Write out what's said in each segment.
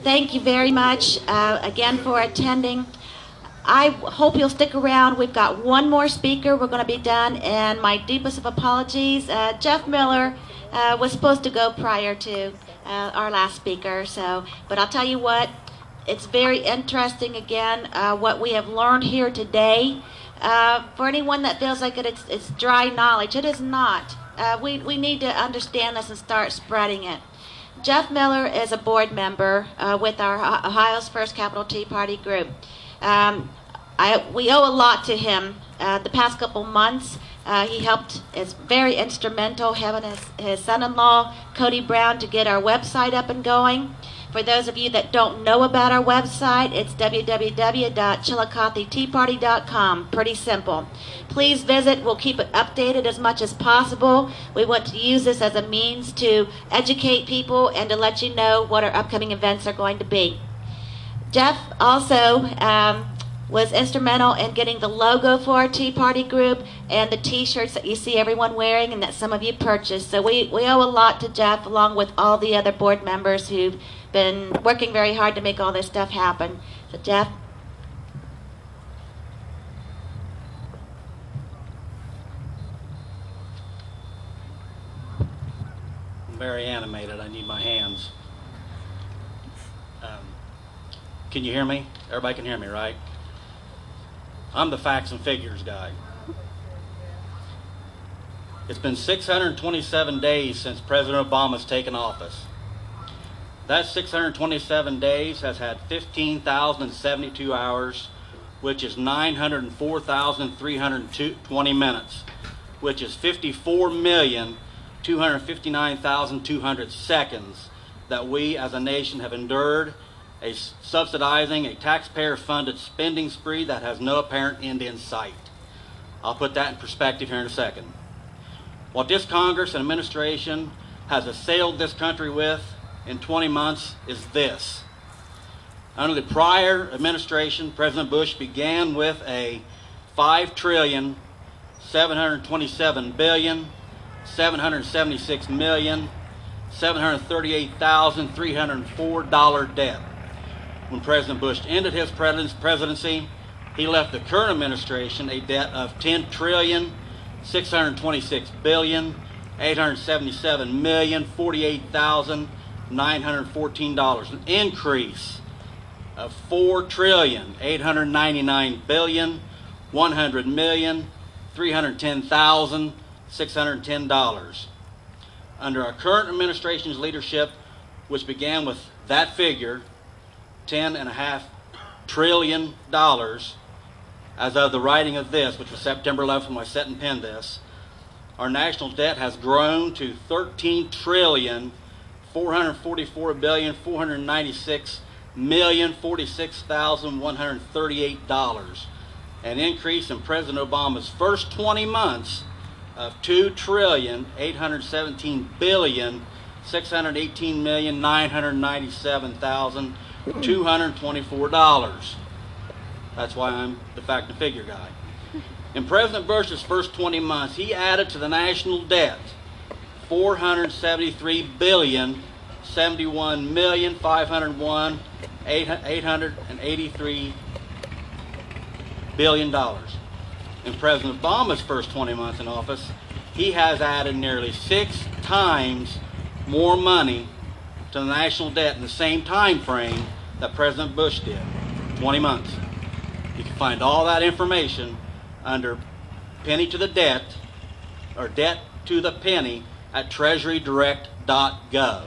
Thank you very much again for attending. I hope you'll stick around. We've got one more speaker. We're going to be done, and my deepest of apologies. Jeff Miller was supposed to go prior to our last speaker. But I'll tell you what, it's very interesting again what we have learned here today. For anyone that feels like it's dry knowledge, it is not. We need to understand this and start spreading it. Jeff Miller is a board member with our Ohio's First Capital Tea Party group. We owe a lot to him. The past couple months, he helped, is very instrumental, him and his son-in-law, Cody Brown, to get our website up and going. For those of you that don't know about our website, it's www.chillicotheteaparty.com. Pretty simple. Please visit. We'll keep it updated as much as possible. We want to use this as a means to educate people and to let you know what our upcoming events are going to be. Jeff also was instrumental in getting the logo for our Tea Party group and the t-shirts that you see everyone wearing and that some of you purchased. So we owe a lot to Jeff, along with all the other board members who've been working very hard to make all this stuff happen. So Jeff? I'm very animated. I need my hands. Can you hear me? Everybody can hear me, right? I'm the facts and figures guy. It's been 627 days since President Obama's taken office. That 627 days has had 15,072 hours, which is 904,320 minutes, which is 54,259,200 seconds that we as a nation have endured subsidizing a taxpayer-funded spending spree that has no apparent end in sight. I'll put that in perspective here in a second. What this Congress and administration has assailed this country with in 20 months is this. Under the prior administration, President Bush began with a $5,727,738,304 debt. When President Bush ended his presidency, he left the current administration a debt of $10,626,877,048,914, an increase of $4,899,100,310,610. Under our current administration's leadership, which began with that figure, $10.5 trillion, as of the writing of this, which was September 11th when I sat and penned this, our national debt has grown to $13,444,496,046,138, an increase in President Obama's first 20 months of $2,817,618,997,224. That's why I'm the fact and figure guy. In President Bush's first 20 months, he added to the national debt $473,071,501,883 billion. In President Obama's first 20 months in office, he has added nearly 6 times more money to the national debt in the same time frame that President Bush did, 20 months. You can find all that information under penny to the debt, or debt to the penny, at treasurydirect.gov.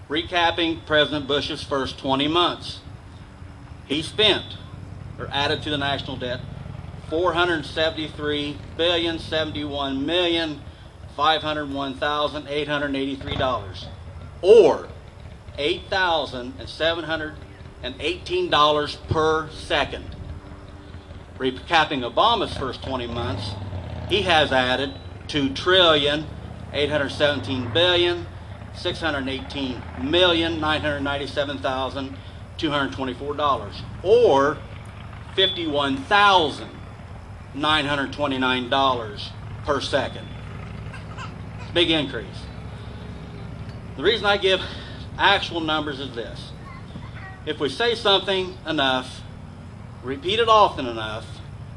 Recapping President Bush's first 20 months, he spent, or added to the national debt, $473,071,501,883, or $8,718 per second. Recapping Obama's first 20 months, he has added $2,817,618,997,224, or $51,929 per second. Big increase. The reason I give actual numbers is this. If we say something enough, repeat it often enough,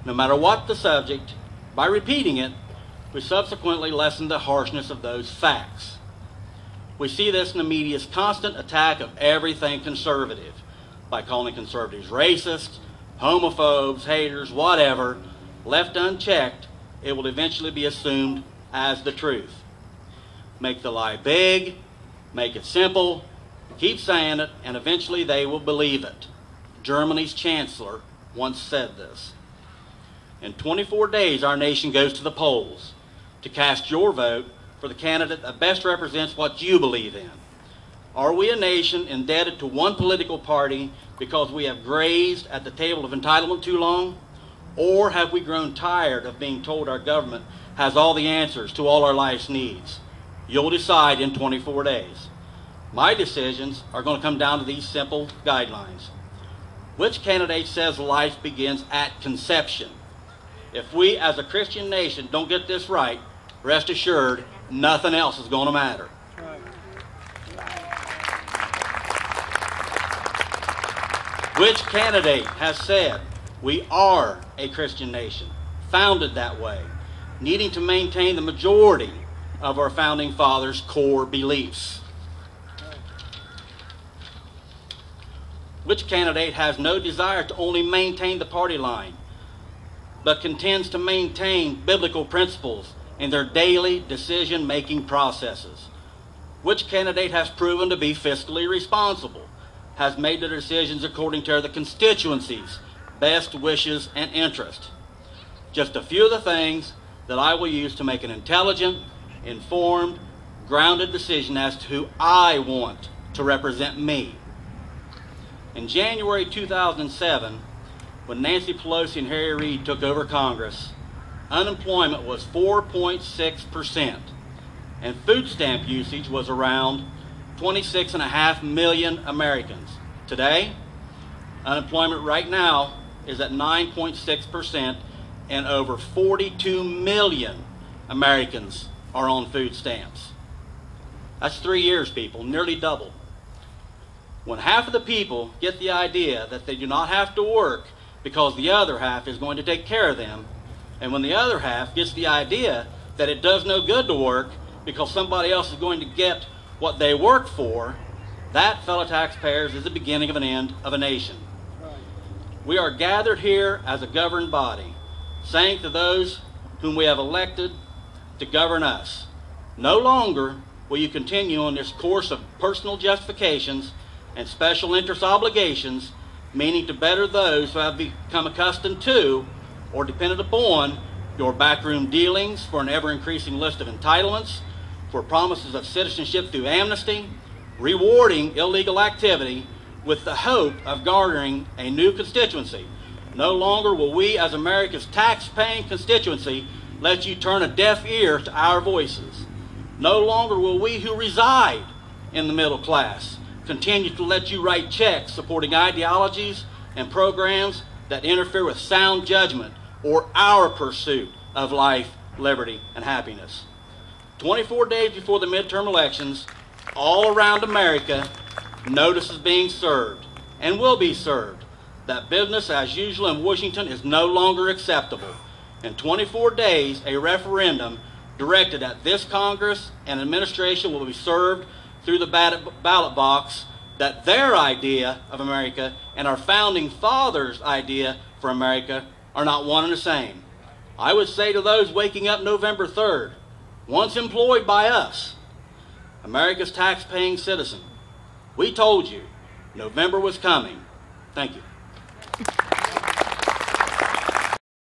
no matter what the subject, by repeating it, we subsequently lessen the harshness of those facts. We see this in the media's constant attack of everything conservative, by calling conservatives racist, homophobes, haters, whatever. Left unchecked, it will eventually be assumed as the truth. Make the lie big, make it simple, keep saying it, and eventually they will believe it. Germany's chancellor once said this. In 24 days, our nation goes to the polls to cast your vote for the candidate that best represents what you believe in. Are we a nation indebted to one political party because we have grazed at the table of entitlement too long? Or have we grown tired of being told our government has all the answers to all our life's needs? You'll decide in 24 days. My decisions are going to come down to these simple guidelines. Which candidate says life begins at conception? If we as a Christian nation don't get this right, rest assured, nothing else is going to matter. Which candidate has said we are a Christian nation, founded that way, needing to maintain the majority of our founding fathers' core beliefs? Which candidate has no desire to only maintain the party line, but contends to maintain biblical principles in their daily decision-making processes? Which candidate has proven to be fiscally responsible, has made their decisions according to the constituency's best wishes and interest? Just a few of the things that I will use to make an intelligent, informed, grounded decision as to who I want to represent me. In January 2007, when Nancy Pelosi and Harry Reid took over Congress, unemployment was 4.6%, and food stamp usage was around 26.5 million Americans. Today, unemployment right now is at 9.6%, and over 42 million Americans are on food stamps. That's 3 years, people, nearly double. When half of the people get the idea that they do not have to work because the other half is going to take care of them, and when the other half gets the idea that it does no good to work because somebody else is going to get what they work for, that, fellow taxpayers, is the beginning of an end of a nation. We are gathered here as a governed body, saying to those whom we have elected to govern us, no longer will you continue on this course of personal justifications and special interest obligations, meaning to better those who have become accustomed to or dependent upon your backroom dealings for an ever-increasing list of entitlements, for promises of citizenship through amnesty, rewarding illegal activity with the hope of garnering a new constituency. No longer will we, as America's tax-paying constituency, let you turn a deaf ear to our voices. No longer will we who reside in the middle class continue to let you write checks supporting ideologies and programs that interfere with sound judgment or our pursuit of life, liberty, and happiness. 24 days before the midterm elections, all around America, notice is being served and will be served that business as usual in Washington is no longer acceptable. In 24 days, a referendum directed at this Congress and administration will be served through the ballot box that their idea of America and our founding fathers' idea for America are not one and the same. I would say to those waking up November 3rd, once employed by us, America's tax-paying citizen, we told you November was coming. Thank you.